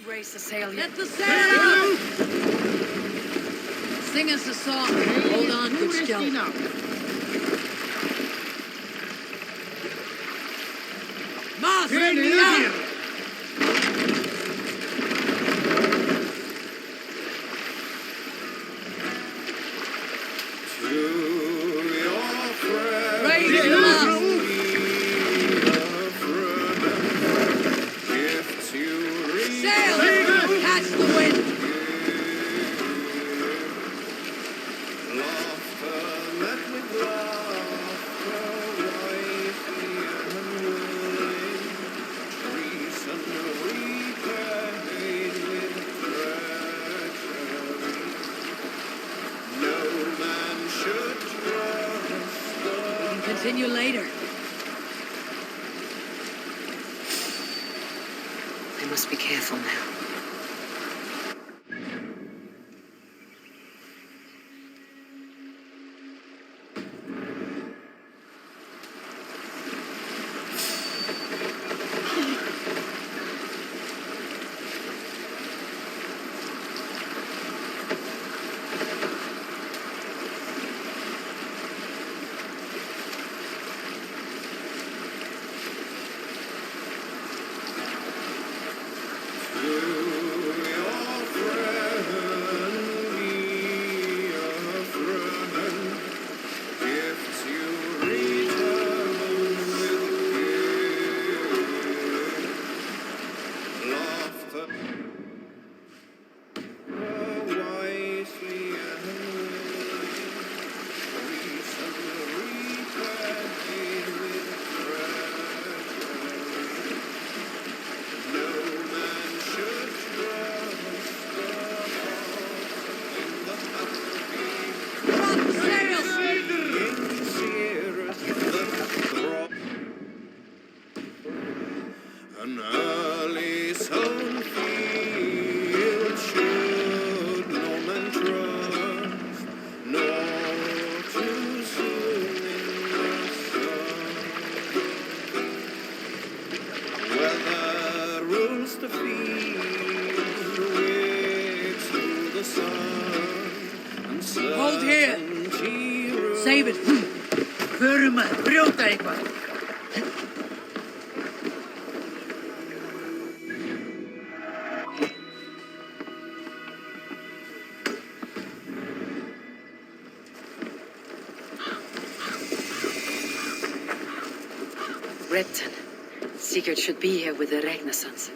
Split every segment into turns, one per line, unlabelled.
Raise the sail yet.
Get the sail! Sing us a song. Hold on, good Skell. Mast! Now! Raise the mast! Sail! Catch the wind! Continue later.
I must be careful now.
An early sown field should no man trust, nor too soon in the sun. Weather rules the field, waits to the sun, and
Hold here! Save it! Förum að brjóta eitthvað!
Repton. Sigurd should be here with the Regnasons.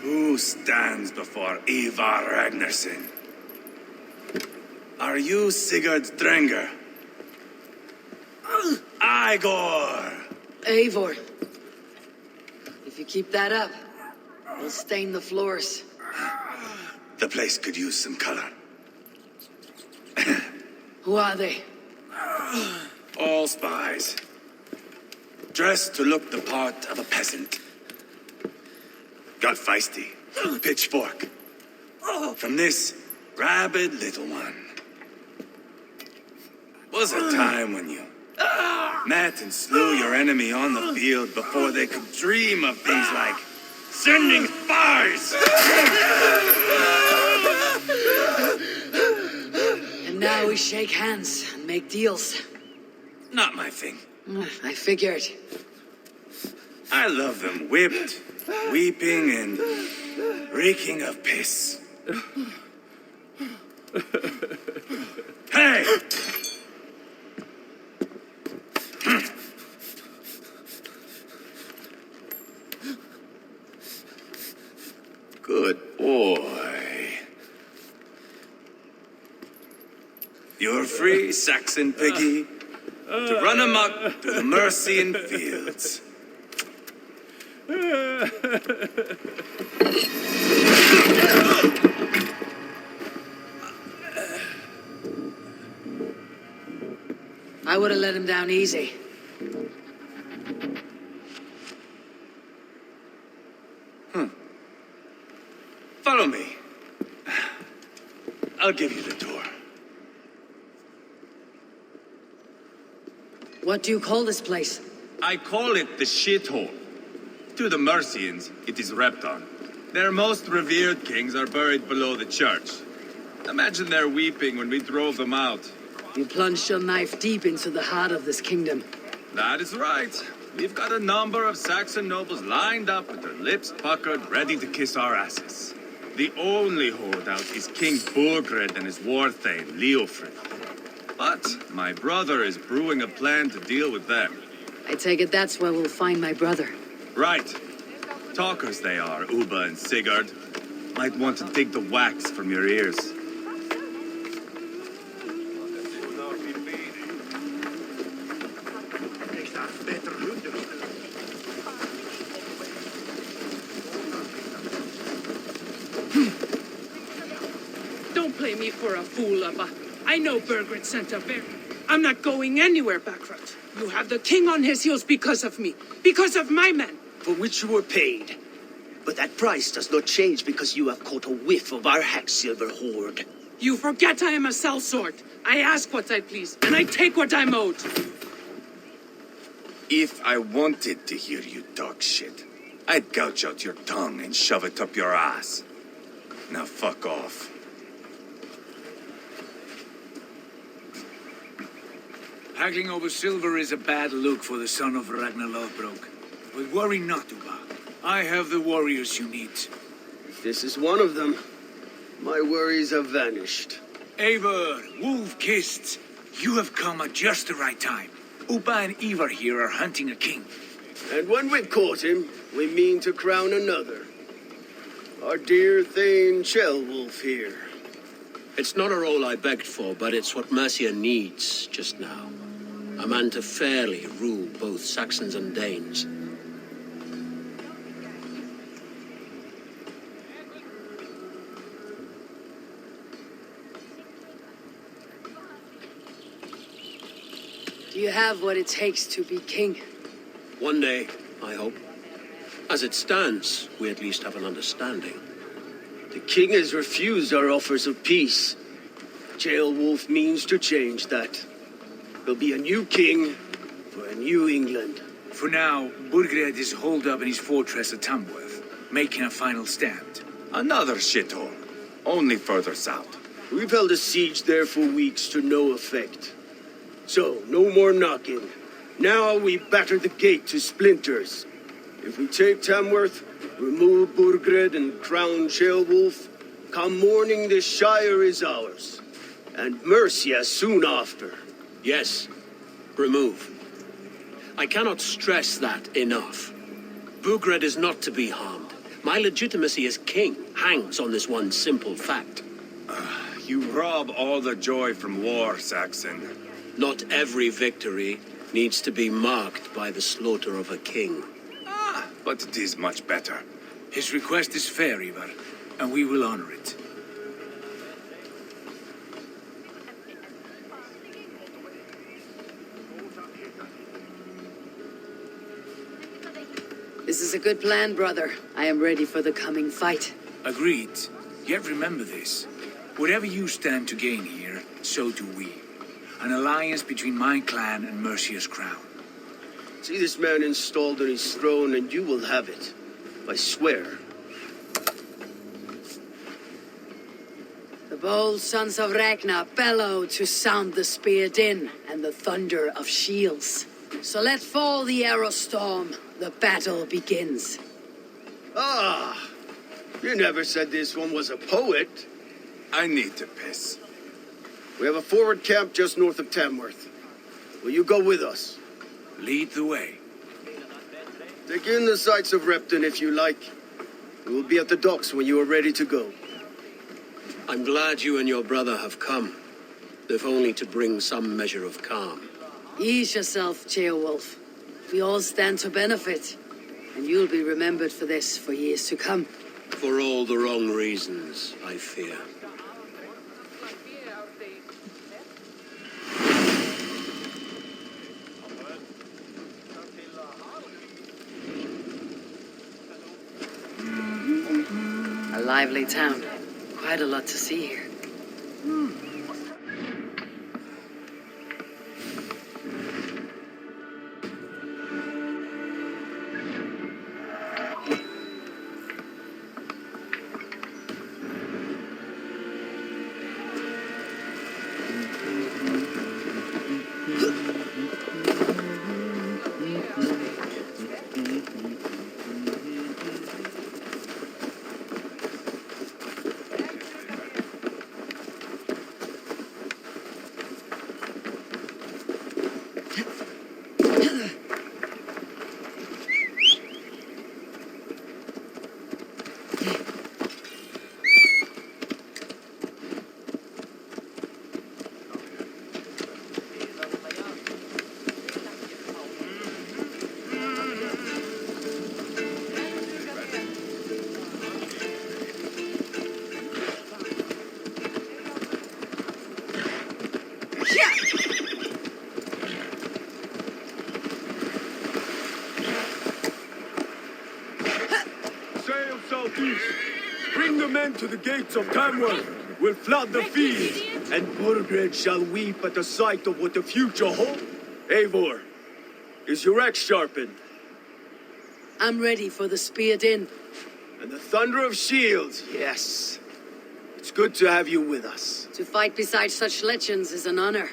Who stands before Ivar Ragnarsson? Are you Sigurd Drenger? Igor!
Eivor, if you keep that up, we'll stain the floors.
The place could use some color.
Who are they?
All spies. Dressed to look the part of a peasant. Got feisty. Pitchfork. From this rabid little one. Was a time when you met and slew your enemy on the field before they could dream of things like sending spies!
And now we shake hands and make deals.
Not my thing.
I figured.
I love them whipped, weeping, and reeking of piss. Hey! Good boy. You're free, Saxon piggy, to run amok through the Mercian fields.
I would have let him down easy.
Follow me. I'll give you the tour.
What do you call this place?
I call it the shithole. To the Mercians, it is Repton. Their most revered kings are buried below the church. Imagine their weeping when we drove them out.
You plunged your knife deep into the heart of this kingdom.
That is right. We've got a number of Saxon nobles lined up with their lips puckered, ready to kiss our asses. The only holdout is King Burgred and his war thane, Leofrid. But my brother is brewing a plan to deal with them.
I take it that's where we'll find my brother.
Right. Talkers they are, Uba and Sigurd. Might want to dig the wax from your ears.
Don't play me for a fool, Abba. I know Burgred sent a bear. I'm not going anywhere backwards. You have the king on his heels because of me. Because of my men.
For which you were paid. But that price does not change because you have caught a whiff of our Hacksilver hoard.
You forget I am a sellsword. I ask what I please, and I take what I'm owed.
If I wanted to hear you talk shit, I'd gouge out your tongue and shove it up your ass. Now fuck off.
Haggling over silver is a bad look for the son of Ragnar Lothbrok. But worry not, Uba. I have the warriors you need.
This is one of them. My worries have vanished.
Eivor, Wolf-Kissed, you have come at just the right time. Uba and Ivar here are hunting a king.
And when we've caught him, we mean to crown another. Our dear Thane Ceolwulf here.
It's not a role I begged for, but it's what Mercia needs just now. A man to fairly rule both Saxons and Danes.
Do you have what it takes to be king?
One day, I hope. As it stands, we at least have an understanding.
The king has refused our offers of peace. Ceolwulf means to change that. There'll be a new king for a new England.
For now, Burgred is holed up in his fortress at Tamworth, making a final stand.
Another shithole. Only further south.
We've held a siege there for weeks to no effect. So, no more knocking. Now we batter the gate to splinters. If we take Tamworth, remove Burgred and crown Ceolwulf, come morning this shire is ours. And Mercia soon after.
Yes, remove. I cannot stress that enough. Bugred is not to be harmed. My legitimacy as king hangs on this one simple fact.
You rob all the joy from war, Saxon.
Not every victory needs to be marked by the slaughter of a king.
But it is much better.
His request is fair, Ivar, and we will honor it.
This is a good plan, brother. I am ready for the coming fight.
Agreed. Yet remember this. Whatever you stand to gain here, so do we. An alliance between my clan and Mercia's crown.
See this man installed on his throne, and you will have it. I swear.
The bold sons of Ragnar bellow to sound the spear din and the thunder of shields. So let fall the arrow storm. The battle begins.
Ah! You never said this one was a poet.
I need to piss.
We have a forward camp just north of Tamworth. Will you go with us?
Lead the way.
Take in the sights of Repton if you like. We will be at the docks when you are ready to go.
I'm glad you and your brother have come, if only to bring some measure of calm.
Ease yourself, Ceolwulf. We all stand to benefit, and you'll be remembered for this for years to come.
For all the wrong reasons, I fear.
A lively town. Quite a lot to see here.
Sail southeast. Bring the men to the gates of Tamworth. We'll flood the fields, and Burgred shall weep at the sight of what the future holds. Eivor, is your axe sharpened?
I'm ready for the spear din.
And the thunder of shields, yes. It's good to have you with us.
To fight beside such legends is an honor.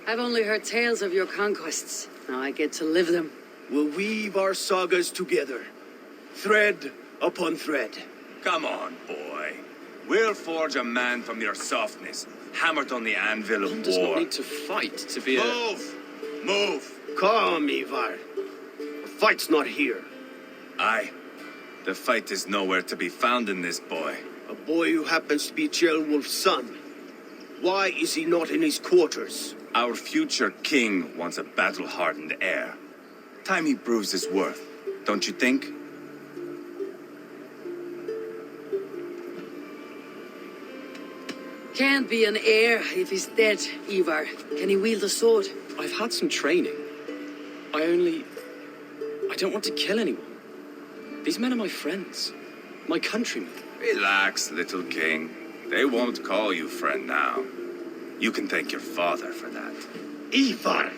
I've only heard tales of your conquests. Now I get to live them.
We'll weave our sagas together, thread upon thread.
Come on, boy. We'll forge a man from your softness, hammered on the anvil of
One does not
war.
need to fight to be a...
Move! Move!
Calm, Ivar. The fight's not here.
Aye. The fight is nowhere to be found in this boy.
A boy who happens to be Ceolwulf's son. Why is he not in his quarters?
Our future king wants a battle-hardened heir. Time he proves his worth, don't you think?
Can't be an heir if he's dead, Ivar. Can he wield a sword?
I've had some training. I don't want to kill anyone. These men are my friends. My countrymen.
Relax, little king. They won't call you friend now. You can thank your father for that.
Ivar!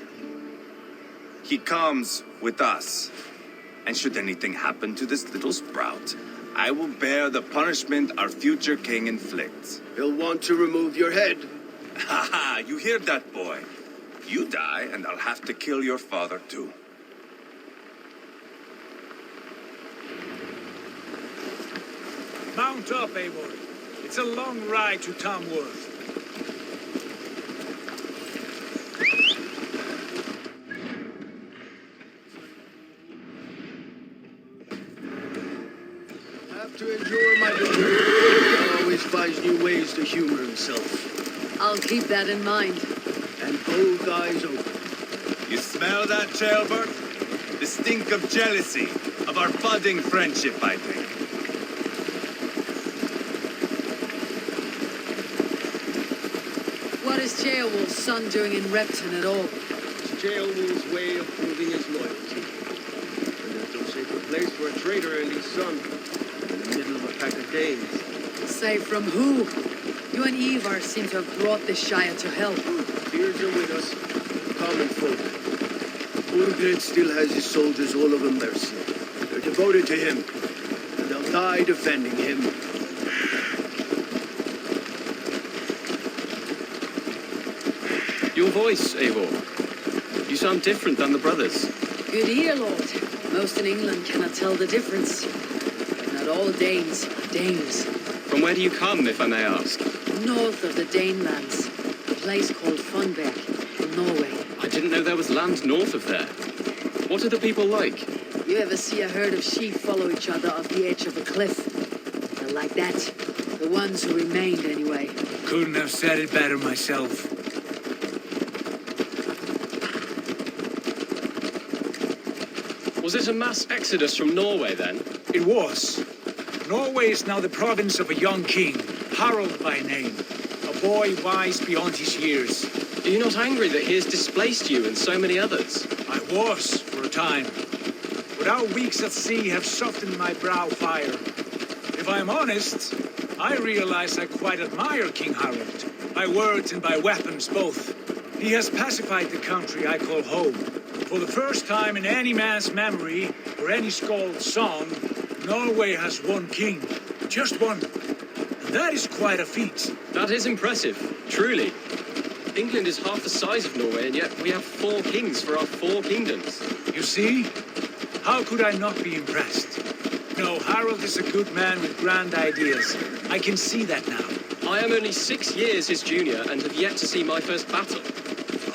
He comes with us. And should anything happen to this little sprout, I will bear the punishment our future king inflicts.
He'll want to remove your head.
Ha ha! You hear that, boy? You die, and I'll have to kill your father, too.
Mount up, Eivor. It's a long ride to Tamworth.
To endure my defeat, he always finds new ways to humor himself.
I'll keep that in mind.
And both eyes open.
You smell that, Jailbird? The stink of jealousy, of our budding friendship, I think.
What is Ceolwulf's son doing in Repton at all?
It's Ceolwulf's way of proving his loyalty. And there's no safer place for a traitor and his son in the middle of a pack of Danes.
Say from who? You and Ivar seem to have brought this Shire to help.
Fears are with us, common folk. Burgred still has his soldiers all of a mercy. They're devoted to him, and they'll die defending him.
Your voice, Eivor. You sound different than the brothers.
Good ear, Lord. Most in England cannot tell the difference. But not all Danes are Danes.
From where do you come, if I may ask?
North of the Danelands, a place called Funberg, in Norway.
I didn't know there was land north of there. What are the people like?
You ever see a herd of sheep follow each other off the edge of a cliff? They're like that. The ones who remained, anyway.
Couldn't have said it better myself.
Was it a mass exodus from Norway, then?
It was. Norway is now the province of a young king, Harald by name. A boy wise beyond his years.
Are you not angry that he has displaced you and so many others?
I was, for a time. But our weeks at sea have softened my brow fire. If I'm honest, I realize I quite admire King Harald. By words and by weapons, both. He has pacified the country I call home. For the first time in any man's memory, or any skald's song, Norway has one king. Just one. And that is quite a feat.
That is impressive, truly. England is half the size of Norway, and yet we have 4 kings for our 4 kingdoms.
You see? How could I not be impressed? No, Harald is a good man with grand ideas. I can see that now.
I am only 6 years his junior and have yet to see my first battle.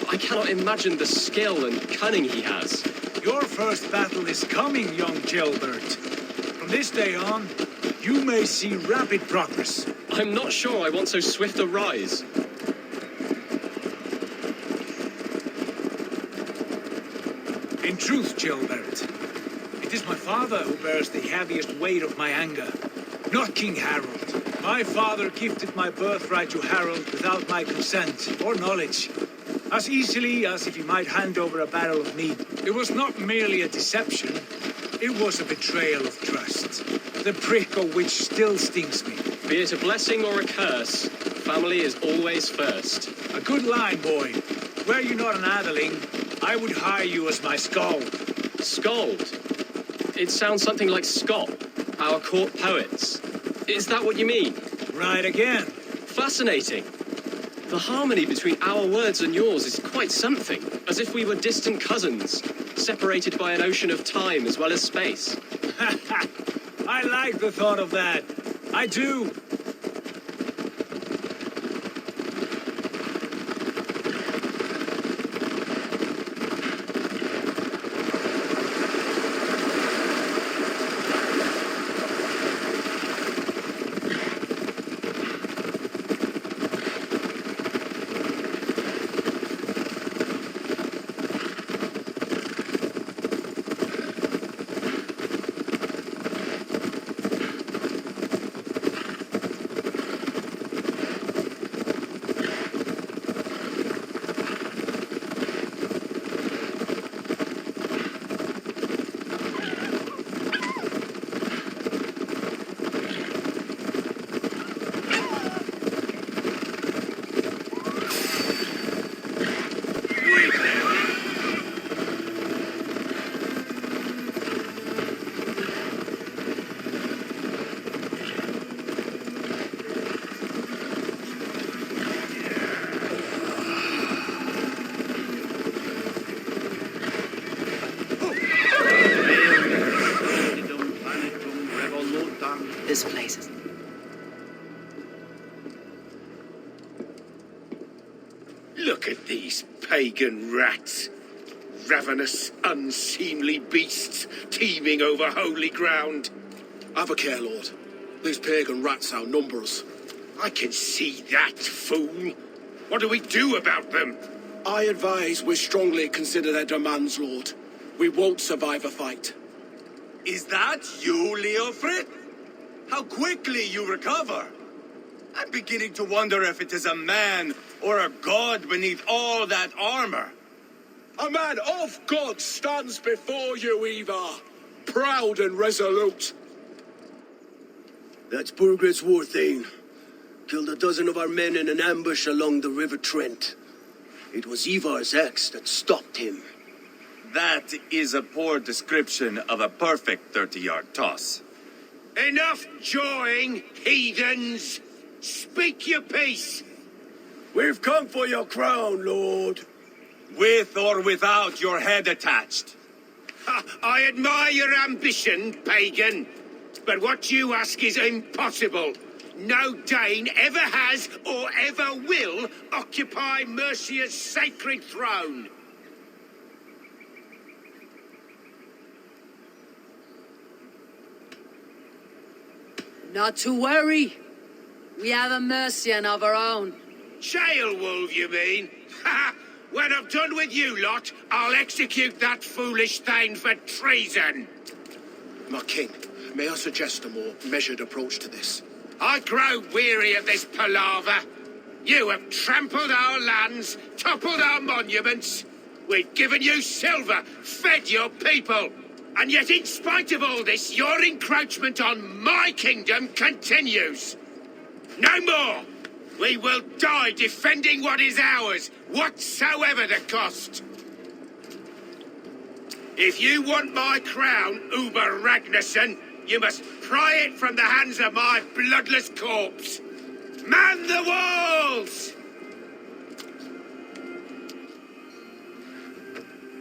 I cannot imagine the skill and cunning he has.
Your first battle is coming, young Gilbert. From this day on, you may see rapid progress.
I'm not sure I want so swift a rise.
In truth, Gilbert, it is my father who bears the heaviest weight of my anger, not King Harald. My father gifted my birthright to Harald without my consent or knowledge. As easily as if he might hand over a barrel of mead. It was not merely a deception, it was a betrayal of trust. The prick of which still stings me.
Be it a blessing or a curse, family is always first.
A good line, boy. Were you not an atheling, I would hire you as my skald.
Skald? It sounds something like Scott, our court poets. Is that what you mean?
Right again.
Fascinating. The harmony between our words and yours is quite something, as if we were distant cousins, separated by an ocean of time as well as space.
I like the thought of that. I do.
This place is...
Look at these pagan rats. Ravenous, unseemly beasts teeming over holy ground.
Have a care, Lord.
These pagan rats outnumber us.
I can see that, fool. What do we do about them?
I advise we strongly consider their demands, Lord. We won't survive a fight.
Is that you, Leofrid? How quickly you recover! I'm beginning to wonder if it is a man or a god beneath all that armor.
A man of God stands before you, Ivar. Proud and resolute.
That's Burgred's war thane. Killed a dozen of our men in an ambush along the River Trent. It was Ivar's axe that stopped him.
That is a poor description of a perfect 30-yard toss.
Enough jawing, heathens! Speak your peace! We've come for your crown, Lord.
With or without your head attached.
I admire your ambition, pagan. But what you ask is impossible. No Dane ever has or ever will occupy Mercia's sacred throne.
Not to worry. We have a Mercian of our own.
Jail wolf, you mean? Ha! When I'm done with you lot, I'll execute that foolish thing for treason.
My king, may I suggest a more measured approach to this?
I grow weary of this palaver. You have trampled our lands, toppled our monuments. We've given you silver, fed your people. And yet, in spite of all this, your encroachment on my kingdom continues. No more! We will die defending what is ours, whatsoever the cost. If you want my crown, Uber Ragnarsson, you must pry it from the hands of my bloodless corpse. Man the walls!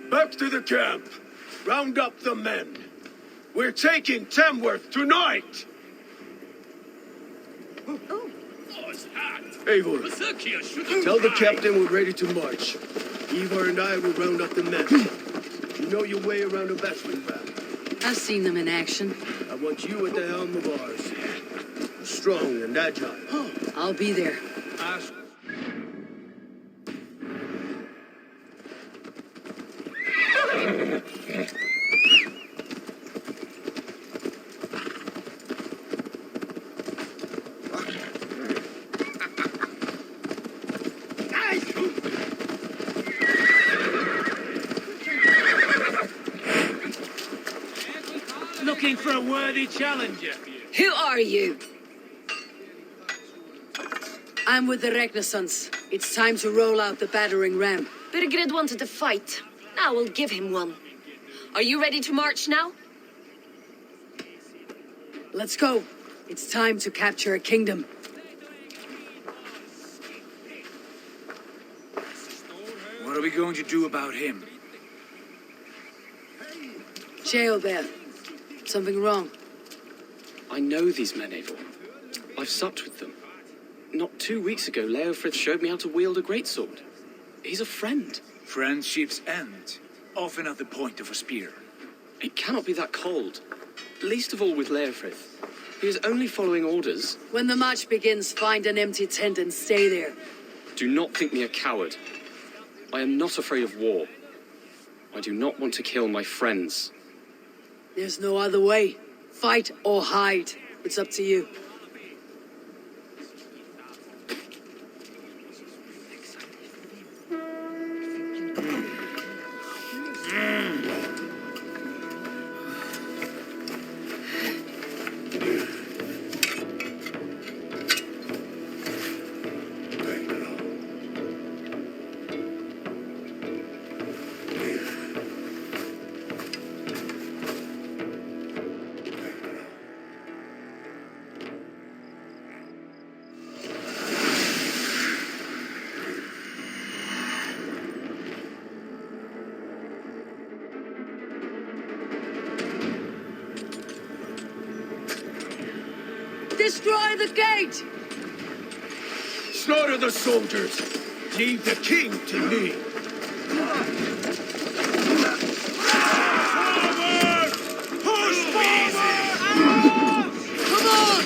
Back to the camp. Round up the men. We're taking Tamworth tonight! Eivor, tell the captain we're ready to march. Ivar and I will round up the men. You know your way around a battering ram.
I've seen them in action.
I want you at the helm of ours. Strong and agile.
I'll be there.
Ask.
Looking for a worthy challenger.
Who are you? I'm with the Regnissance. It's time to roll out the battering ram.
Birgrid wanted to fight. Now we'll give him one. Are you ready to march now?
Let's go. It's time to capture a kingdom.
What are we going to do about him?
Jail there. Something wrong.
I know these men, Eivor. I've supped with them. Not 2 weeks ago, Leofrid showed me how to wield a greatsword. He's a friend.
Friendships end, often at the point of a spear.
It cannot be that cold. Least of all with Leofrid. He is only following orders.
When the march begins, find an empty tent and stay there.
Do not think me a coward. I am not afraid of war. I do not want to kill my friends.
There's no other way. Fight or hide. It's up to you. Destroy the gate!
Slaughter the soldiers. Leave the king to me. Forward! Push forward!
Come on!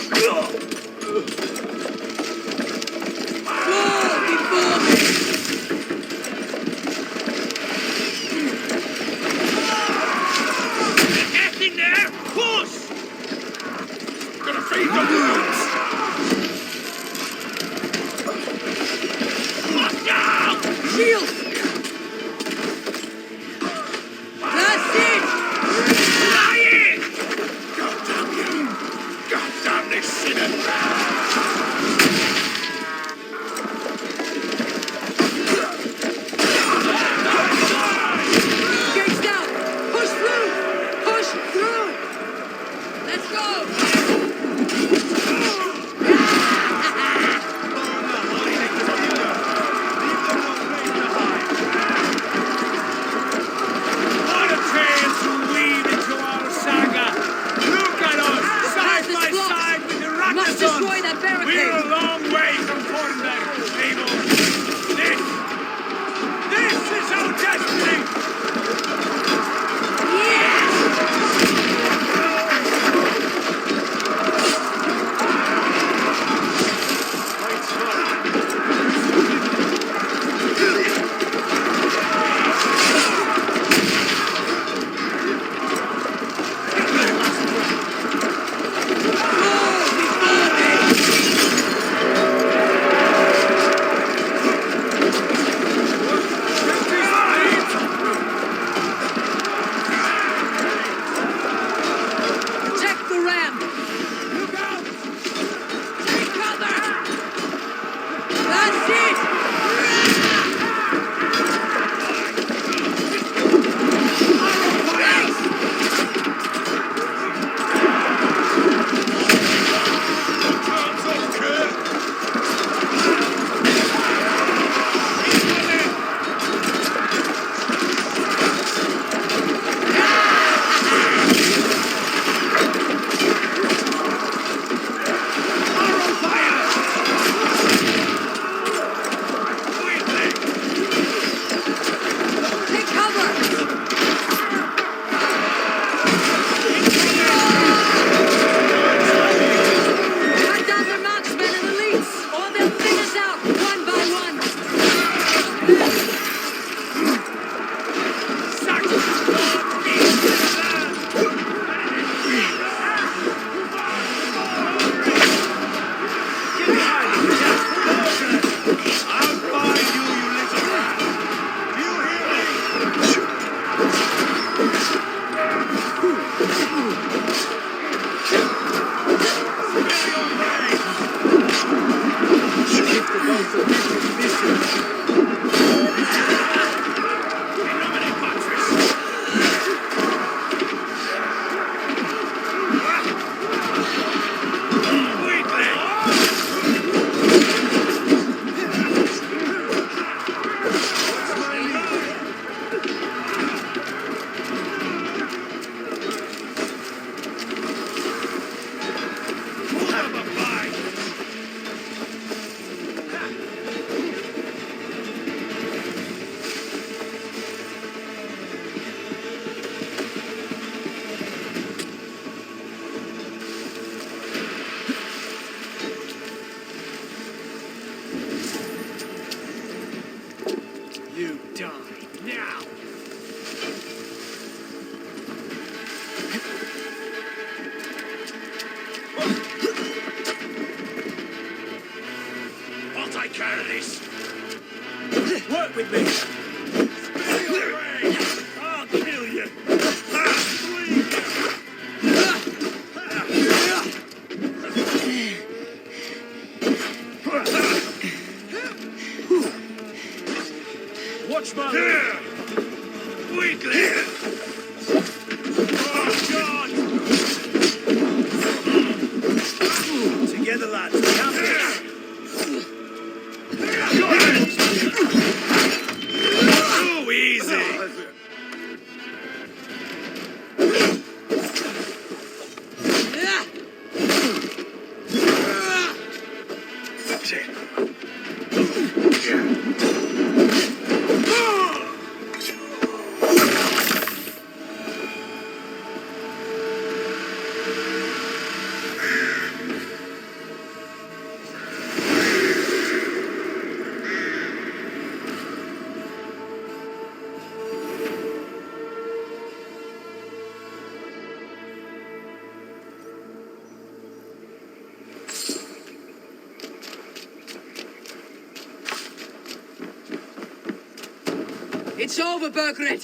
It's over, Burgred.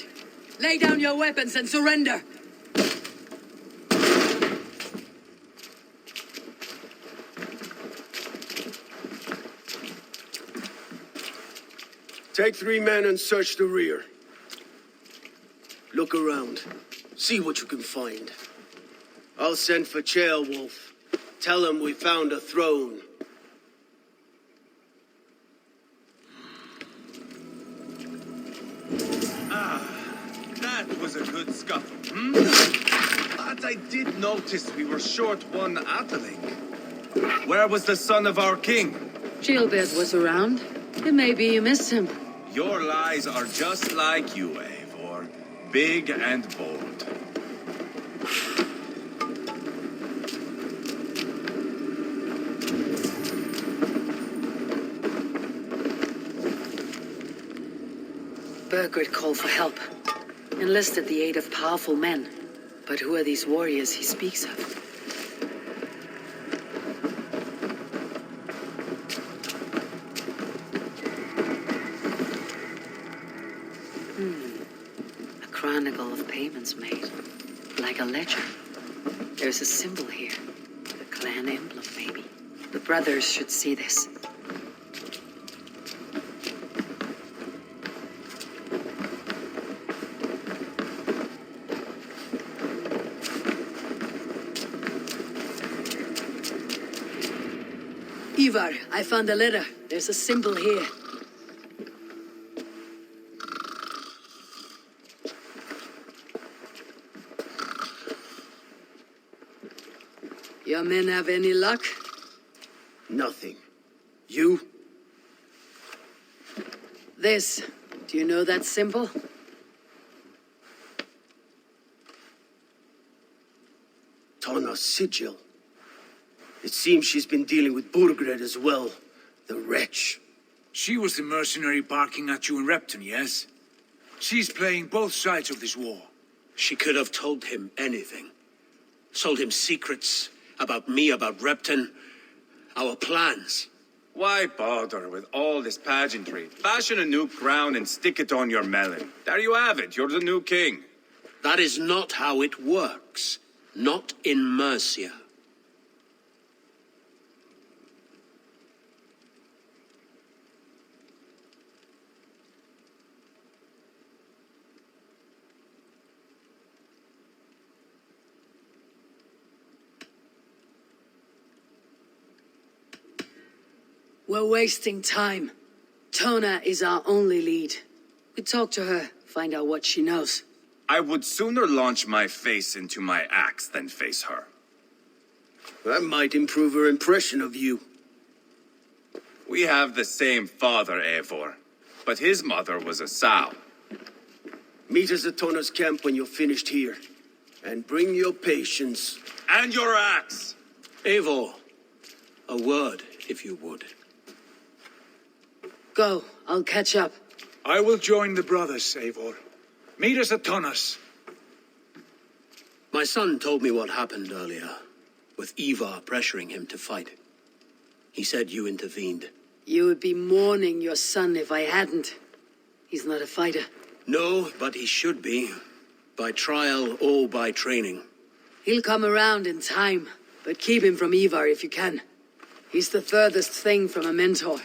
Lay down your weapons and surrender.
Take 3 men and search the rear. Look around. See what you can find. I'll send for Ceolwulf. Tell him we found a throne.
That was a good scuffle, hmm? But I did notice we were short one atheling. Where was the son of our king?
Gilbert was around. Maybe you missed him.
Your lies are just like you, Eivor. Big and bold.
Burgred called for help. Enlisted the aid of powerful men. But who are these warriors he speaks of? A chronicle of payments made. Like a ledger. There's a symbol here. A clan emblem, maybe. The brothers should see this. Ivar, I found a letter. There's a symbol here. Your men have any luck?
Nothing. You?
This. Do you know that symbol?
Tana's sigil. It seems she's been dealing with Burgred as well. The wretch.
She was the mercenary barking at you in Repton, yes? She's playing both sides of this war.
She could have told him anything. Told him secrets about me, about Repton, our plans.
Why bother with all this pageantry? Fashion a new crown and stick it on your melon. There you have it, you're the new king.
That is not how it works. Not in Mercia.
We're wasting time. Tona is our only lead. We talk to her, find out what she knows.
I would sooner launch my face into my axe than face her.
That might improve her impression of you.
We have the same father, Eivor, but his mother was a sow.
Meet us at Tona's camp when you're finished here. And bring your patience.
And your axe!
Eivor, a word, if you would.
Go, I'll catch up.
I will join the brothers, Eivor. Meet us at Tonnas.
My son told me what happened earlier, with Ivar pressuring him to fight. He said you intervened.
You would be mourning your son if I hadn't. He's not a fighter.
No, but he should be. By trial or by training.
He'll come around in time, but keep him from Ivar if you can. He's the furthest thing from a mentor.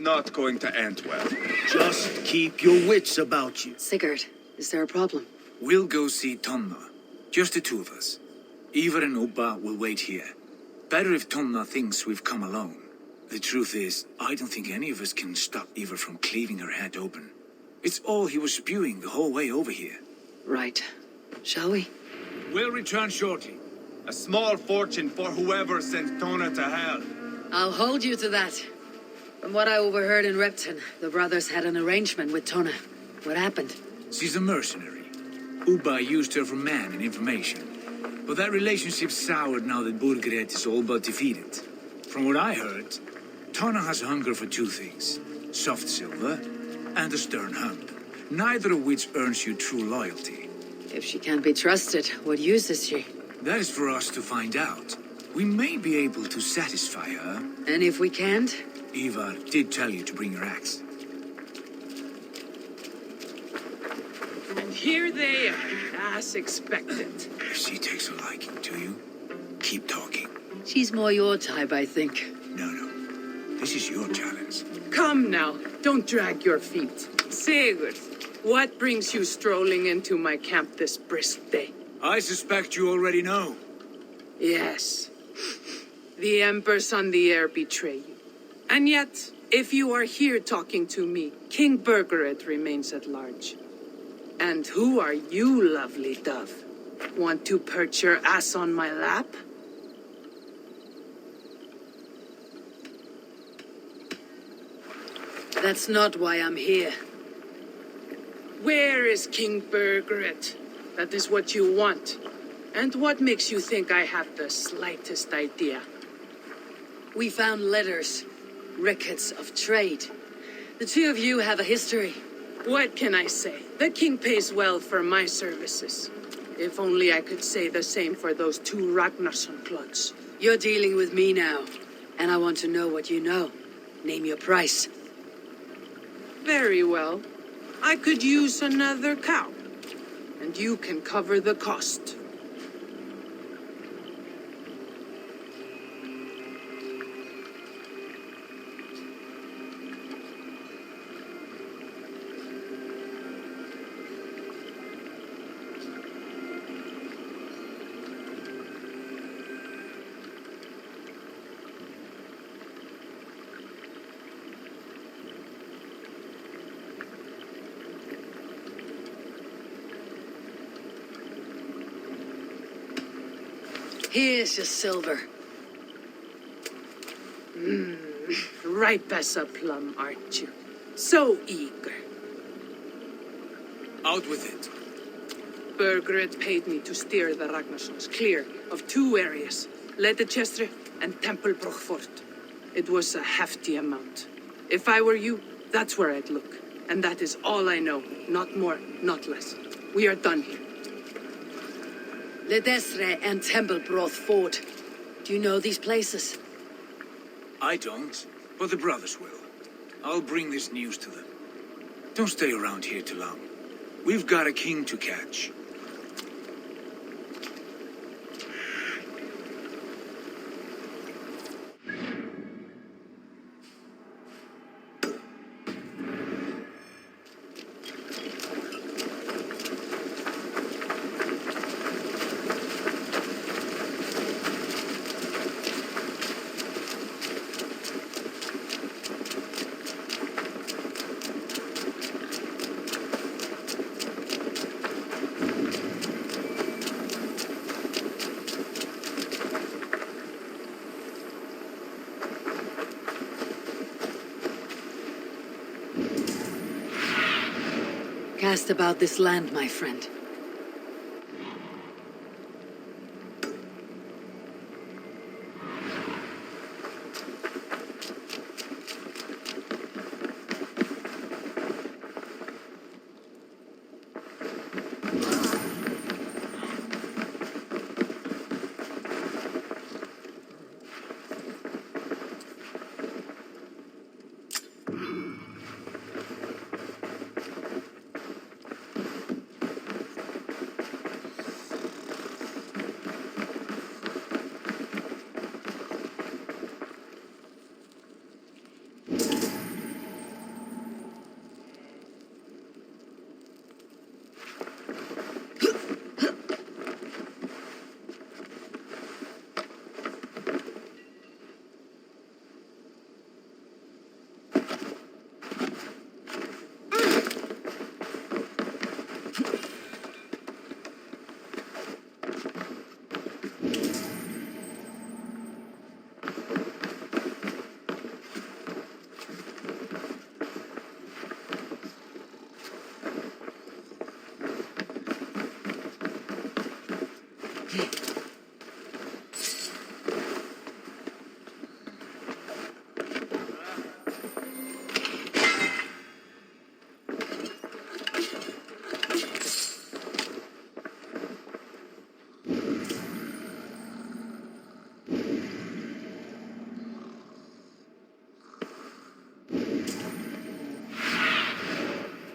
not going to end well.
Just keep your wits about you.
Sigurd, is there a problem?
We'll go see Tonna. Just the two of us. Ivar and Ubba will wait here. Better if Tonna thinks we've come alone. The truth is, I don't think any of us can stop Ivar from cleaving her head open. It's all he was spewing the whole way over here.
Right. Shall we?
We'll return shortly.
A small fortune for whoever sent Tona to hell.
I'll hold you to that. From what I overheard in Repton, the brothers had an arrangement with Tona. What happened?
She's a mercenary. Ubba used her for man and information. But that relationship soured now that Burgred is all but defeated. From what I heard, Tonna has hunger for two things. Soft silver and a stern hump. Neither of which earns you true loyalty.
If she can't be trusted, what use is she?
That is for us to find out. We may be able to satisfy her.
And if we can't?
Ivar did tell you to bring your axe.
And here they are, as expected.
If she takes a liking to you, keep talking.
She's more your type, I think.
No. This is your challenge.
Come now, don't drag your feet. Sigurd, what brings you strolling into my camp this brisk day?
I suspect you already know.
Yes. The Emperor's on the air betray you. And yet, if you are here talking to me, King Burgred remains at large. And who are you, lovely dove? Want to perch your ass on my lap?
That's not why I'm here.
Where is King Burgred? That is what you want. And what makes you think I have the slightest idea?
We found letters, records of trade. The two of you have a history.
What can I say? The king pays well for my services. If only I could say the same for those two Ragnarsson clods.
You're dealing with me now, and I want to know what you know. Name your price.
Very well. I could use another cow. And you can cover the cost.
Here's your silver.
Ripe as a plum, aren't you? So eager.
Out with it.
Burgred paid me to steer the Ragnarssons clear of two areas, Ledechestre and Tempelbroch Fort. It was a hefty amount. If I were you, that's where I'd look. And that is all I know. Not more, not less. We are done here.
Ledestre and Tempelbroth Fort. Do you know these places?
I don't, but the brothers will. I'll bring this news to them. Don't stay around here too long. We've got a king to catch.
Cast about this land, my friend.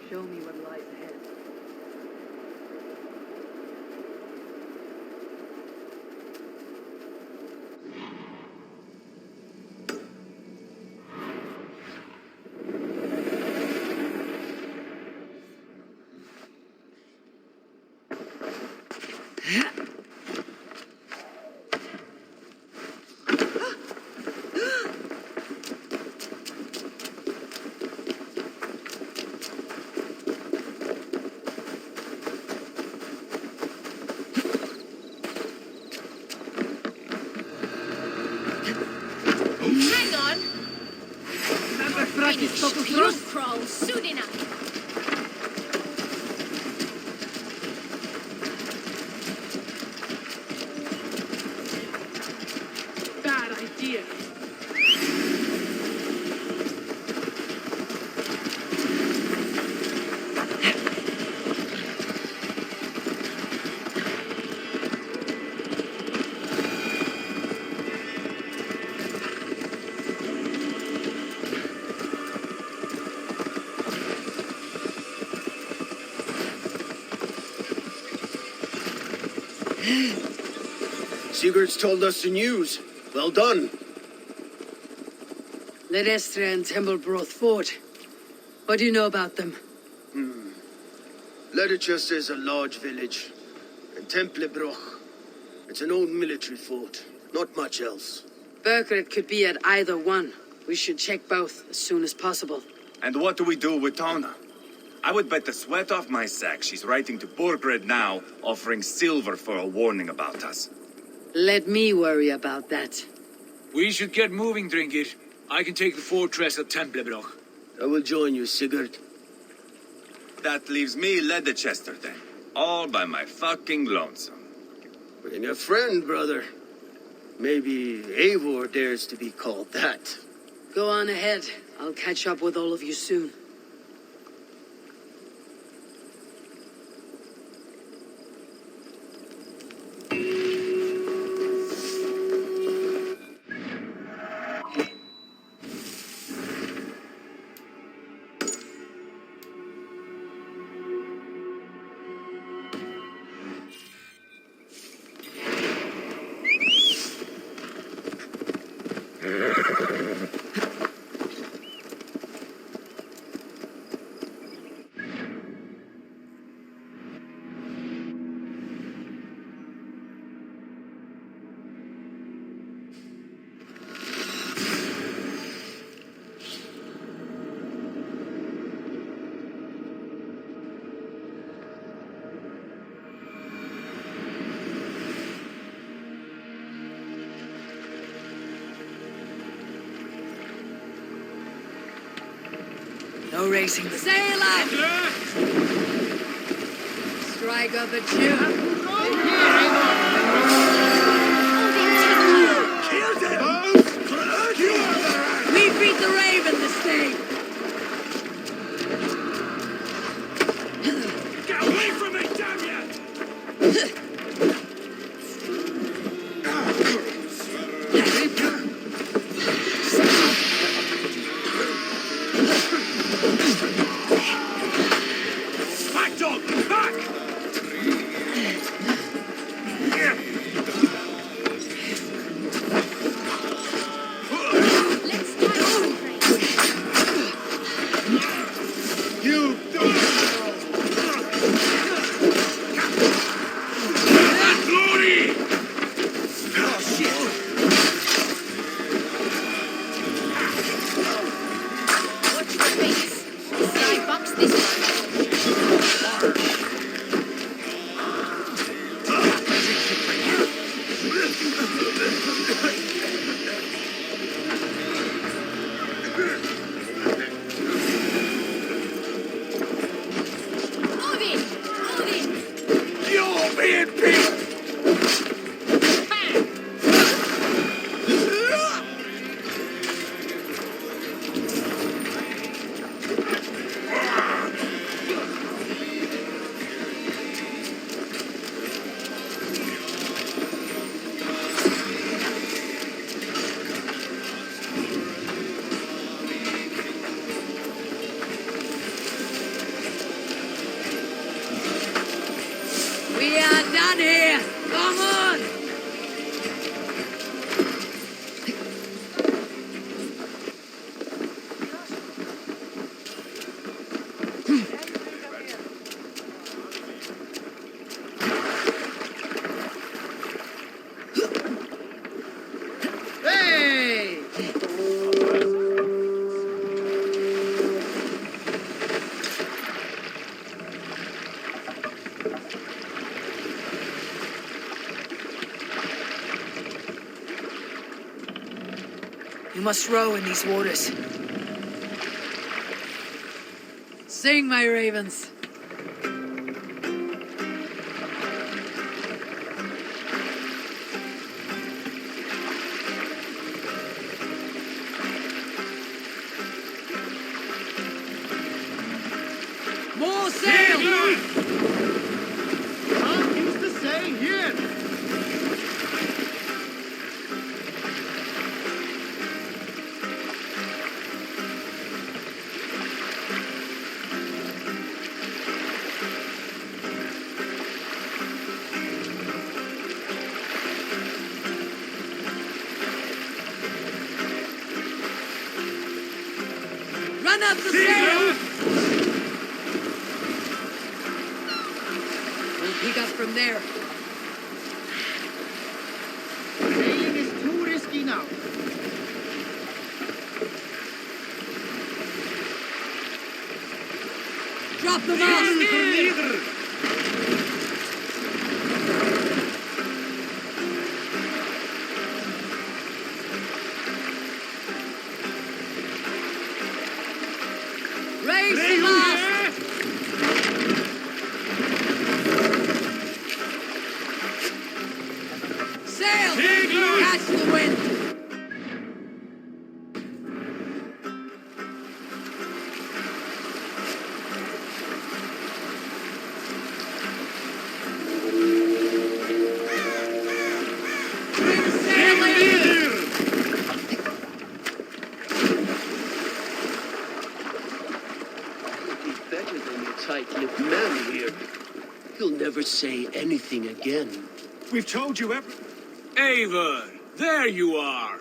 Show me what lies ahead.
Hang on! Finish. You'll crawl soon enough.
Bad idea.
Sigurd's told us the news. Well done.
Ledestra and Templebroth fought. What do you know about them?
Ledicester is a large village. And Templebroch, it's an old military fort. Not much else.
Burkred could be at either one. We should check both as soon as possible.
And what do we do with Tona? I would bet the sweat off my sack she's writing to Borgred now, offering silver for a warning about us.
Let me worry about that.
We should get moving, Drinkit. I can take the fortress of Templebroch.
I will join you, Sigurd.
That leaves me Leicester then. All by my fucking lonesome.
Bring a friend, brother. Maybe Eivor dares to be called that.
Go on ahead. I'll catch up with all of you soon. No racing. Sail on! Strike up a tune. We beat the Raven this day.
Get away from me, damn you! Back, dog! Back!
Let's concentrate.
You don't glory! Oh, shit!
Watch your face. Sky box this one. Move in! Move in!
You're being picked!
on here! Come on! Hey!
You must row in these waters.
Sing, my ravens. More sail!
Something's to say here.
Run up the sail! We'll pick up from there.
Sailing is too risky now.
Drop the mast! Raise the mast! Sail! Catch the wind!
Better than your tight-lipped man here. He'll never say anything again.
We've told you every... Eivor, there you are.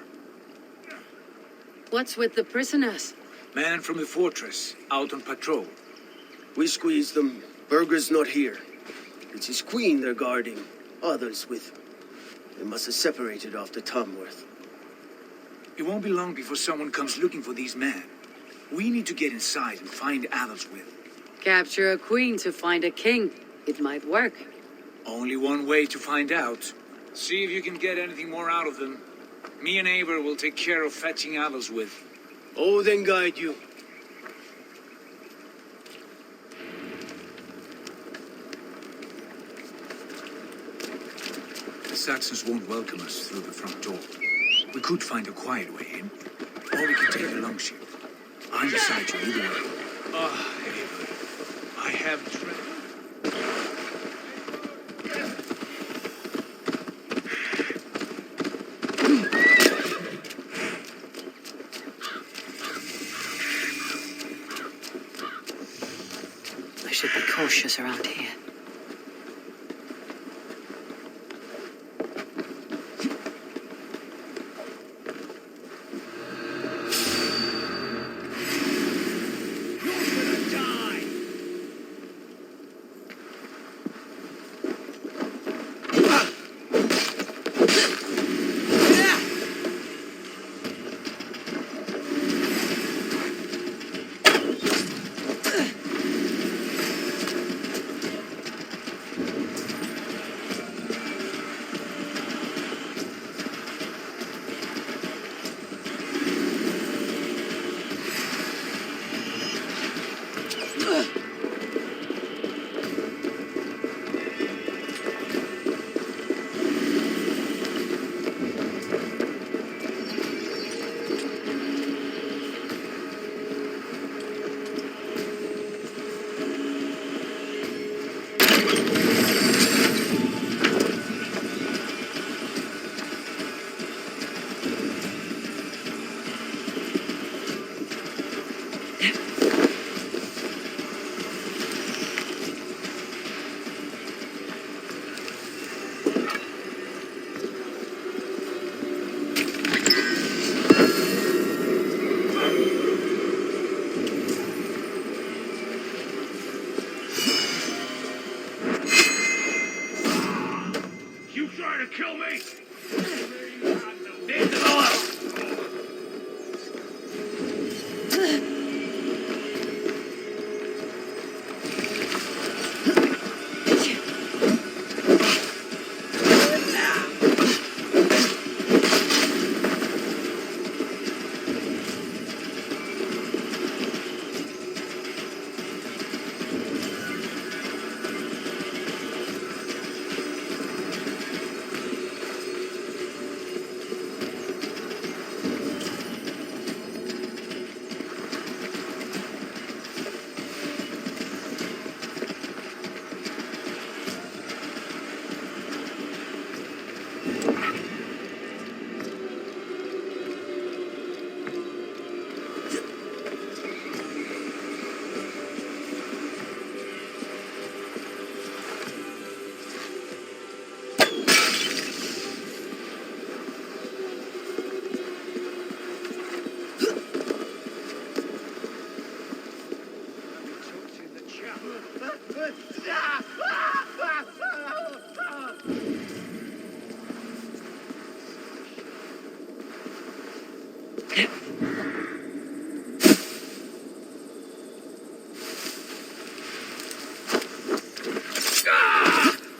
What's with the prisoners?
Man from the fortress, out on patrol.
We squeezed them. Berger's not here. It's his queen they're guarding. Others with him. They must have separated after Tamworth.
It won't be long before someone comes looking for these men. We need to get inside and find Adelswith.
Capture a queen to find a king. It might work.
Only one way to find out. See if you can get anything more out of them. Me and Eivor will take care of fetching Adelswith.
Oh, then guide you.
The Saxons won't welcome us through the front door. We could find a quiet way in, or we could take a longship. I'm beside you either way. Ah, Eivor, I have dreamt.
I should be cautious around here.
to kill me? Into the left!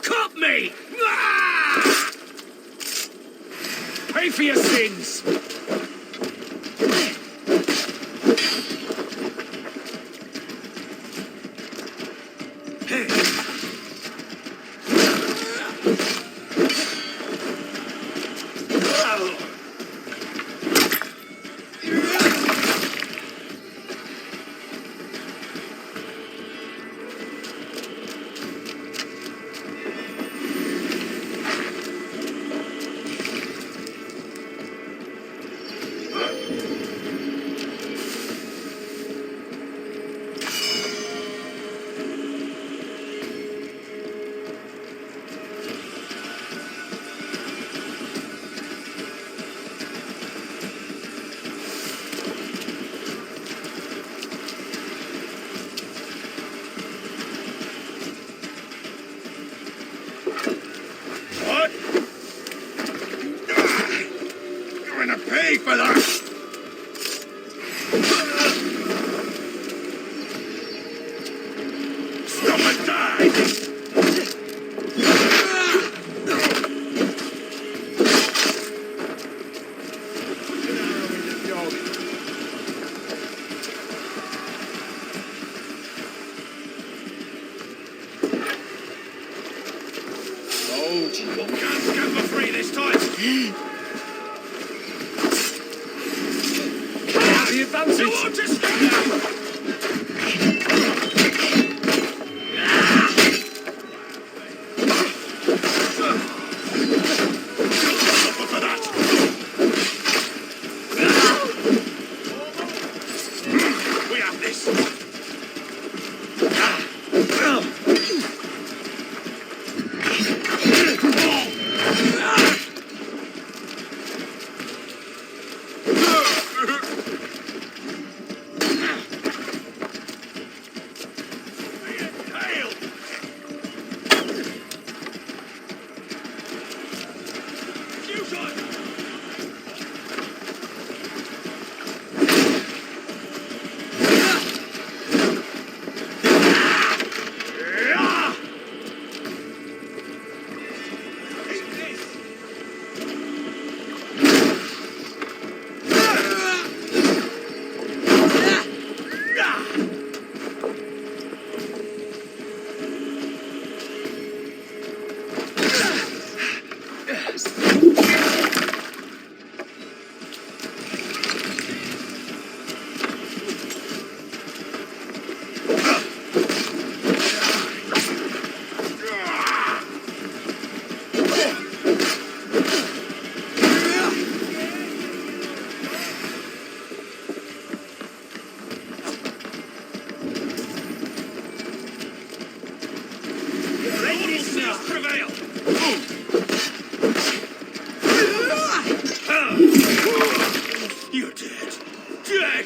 Cut me! Pay for your sins!
What? You're gonna pay for that! Stop and die! You can't go for free this time!
The advantage!
You want to stop? For that! We have this! You're dead. Dead!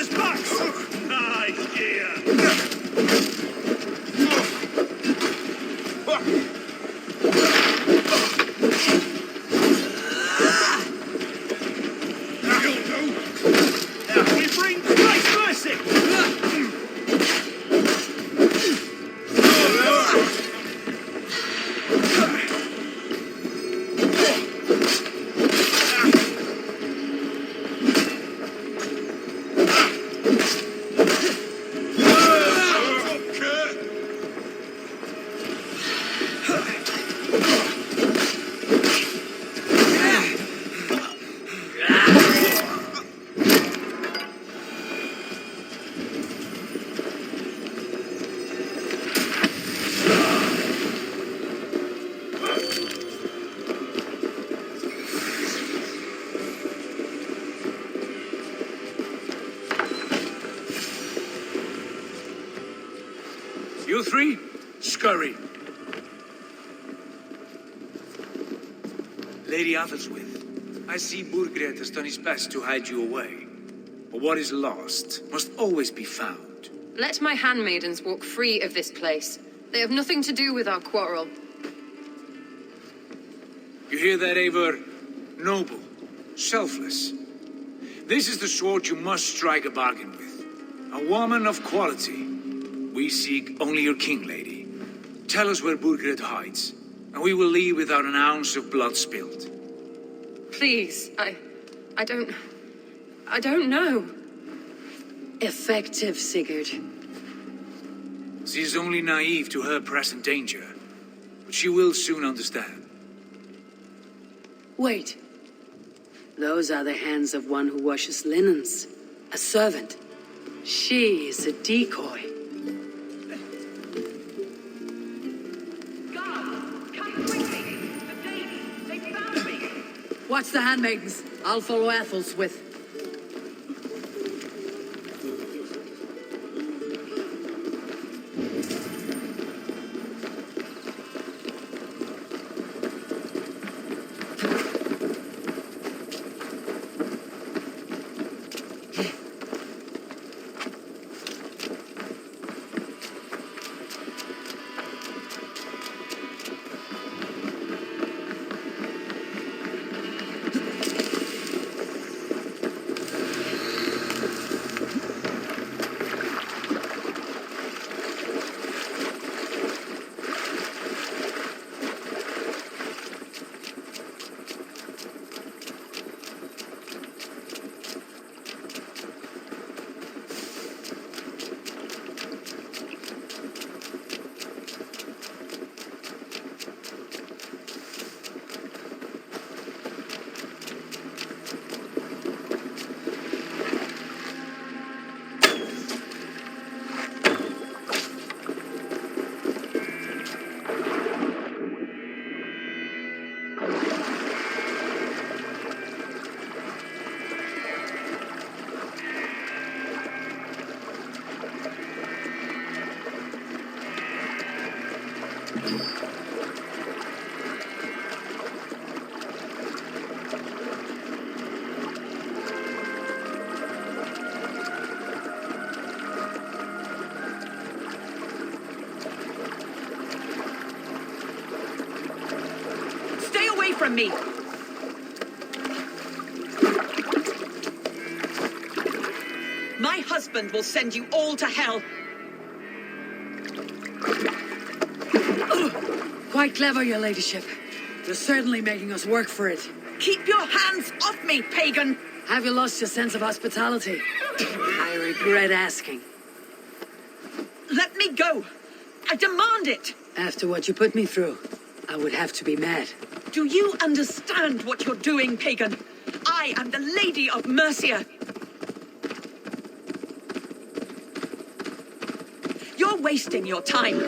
his backs! We bring Christ's mercy! You three, scurry. Lady Athelstwith, I see Burgred has done his best to hide you away. But what is lost must always be found.
Let my handmaidens walk free of this place. They have nothing to do with our quarrel.
You hear that, Eivor? Noble, selfless. This is the sword you must strike a bargain with. A woman of quality. We seek only your king, lady. Tell us where Burgred hides, and we will leave without an ounce of blood spilled.
Please, I don't know.
Effective, Sigurd.
She is only naive to her present danger, but she will soon understand.
Wait. Those are the hands of one who washes linens. A servant. She is a decoy. Watch the handmaidens. I'll follow Athelstwith.
From me. My husband will send you all to hell.
Quite clever, your ladyship. You're certainly making us work for it.
Keep your hands off me, pagan!
Have you lost your sense of hospitality? I regret asking.
Let me go. I demand it.
After what you put me through, I would have to be mad.
Do you understand what you're doing, pagan? I am the Lady of Mercia. You're wasting your time.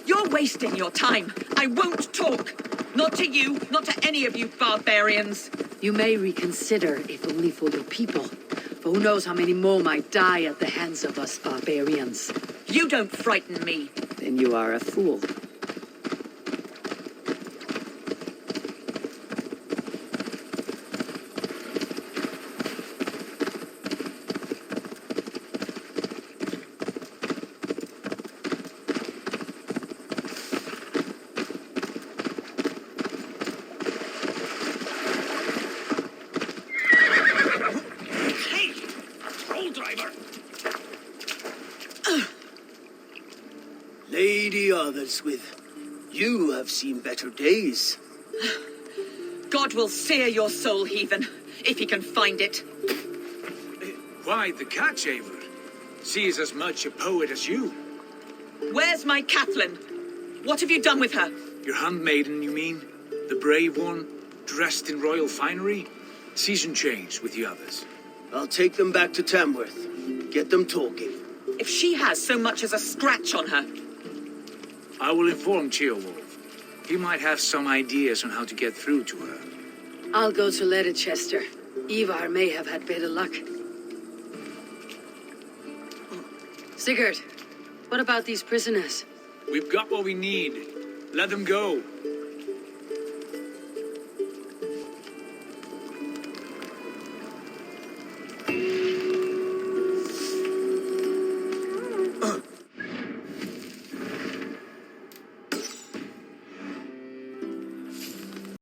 You're wasting your time. I won't talk. Not to you, not to any of you barbarians.
You may reconsider, if only for your people. For who knows how many more might die at the hands of us barbarians.
You don't frighten me.
Then you are a fool.
Lady Otherswith, you have seen better days.
God will sear your soul, heathen, if he can find it.
Why the catch, Eivor? She is as much a poet as you.
Where's my Catelyn? What have you done with her?
Your handmaiden, you mean? The brave one, dressed in royal finery? Season change with the others.
I'll take them back to Tamworth. Get them talking.
If she has so much as a scratch on her.
I will inform Ceolwulf. He might have some ideas on how to get through to her.
I'll go to Leicester. Ivar may have had better luck. Sigurd, what about these prisoners?
We've got what we need. Let them go.